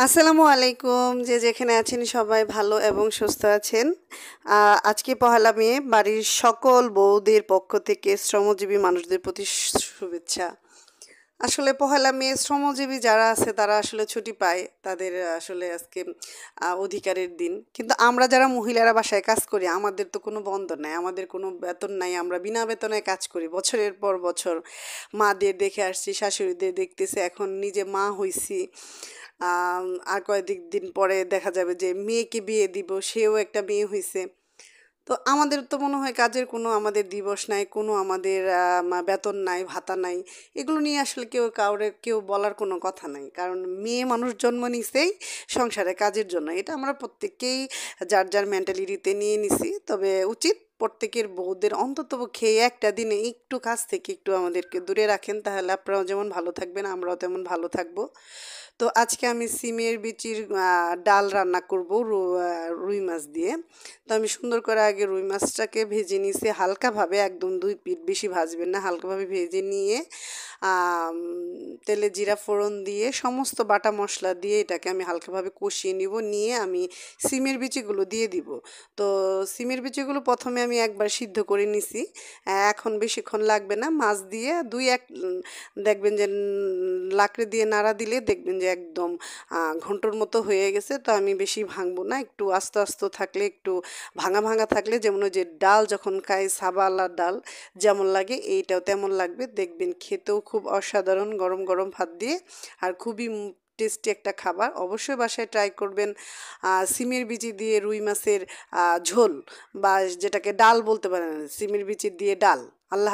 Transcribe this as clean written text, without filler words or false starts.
আসসালামু আলাইকুম। যে যেখানে আছেন সবাই ভালো এবং সুস্থ আছেন। আজকে পহেলা মে, বাড়ির সকল বউদের পক্ষ থেকে শ্রমজীবী মানুষদের প্রতি শুভেচ্ছা। আসলে পহেলা মে শ্রমজীবী যারা আছে তারা আসলে ছুটি পায়, তাদের আসলে আজকে অধিকারের দিন। কিন্তু আমরা যারা মহিলারা বাসায় কাজ করি আমাদের তো কোনো বন্ধ নাই, আমাদের কোনো বেতন নাই, আমরা বিনা বেতনে কাজ করি বছরের পর বছর। মাদের দেখে আসছি, শাশুড়িদের দেখতেছি, এখন নিজে মা হইছি। আর কয়েক দিন পরে দেখা যাবে যে মেয়েকে বিয়ে দিব, সেও একটা মেয়ে হইছে। তো আমাদের তো মনে হয় কাজের কোনো আমাদের দিবস নাই, কোনো আমাদের বেতন নাই, ভাতা নাই। এগুলো নিয়ে আসলে কেউ বলার কোনো কথা নাই, কারণ মেয়ে মানুষ জন্ম নিছেই সংসারে কাজের জন্য। এটা আমরা প্রত্যেকেই যার যার মেন্টালিটিতে নিয়ে নিছি। তবে উচিত প্রত্যেকের বউদের অন্ততপক্ষে একটা দিনে একটু কাজ থেকে একটু আমাদেরকে দূরে রাখেন, তাহলে আপনারাও যেমন ভালো থাকবেন আমরাও তেমন ভালো থাকবো। তো আজকে আমি সিমের বিচির ডাল রান্না করব রুই মাছ দিয়ে। তো আমি সুন্দর করে আগে রুই মাছটাকে ভেজে নিয়েছি হালকাভাবে, একদম 2 পিঠ বেশি ভাজবেন না, হালকাভাবে ভেজে নিয়ে আম, তেলে জিরা ফোড়ন দিয়ে সমস্ত বাটা মশলা দিয়ে এটাকে আমি হালকাভাবে কষিয়ে নিয়ে আমি সিমের বিচিগুলো দিয়ে দিব। তো সিমের বিচিগুলো প্রথমে আমি একবার সিদ্ধ করে নিছি। এখন বেশিক্ষণ লাগবে না, মাছ দিয়ে দেখবেন যে লাকড়ি দিয়ে নাড়া দিলে দেখবেন যে একদম ঘন্টর মতো হয়ে গেছে। তো আমি বেশি ভাঙবো না, একটু আস্তে আস্তে থাকলে, একটু ভাঙা ভাঙা থাকলে, যেমন ওই যে ডাল যখন খাই সাবালা ডাল যেমন লাগে এইটাও তেমন লাগবে। দেখবেন খেতেও খুব অসাধারণ, গরম গরম ভাত দিয়ে। আর খুবই টেস্টি একটা খাবার, অবশ্যই বাসায় ট্রাই করবেন। সিমের বিচি দিয়ে রুই মাছের ঝোল, বা যেটাকে ডাল বলতে পারেন, সিমের বিচি দিয়ে ডাল। আল্লাহ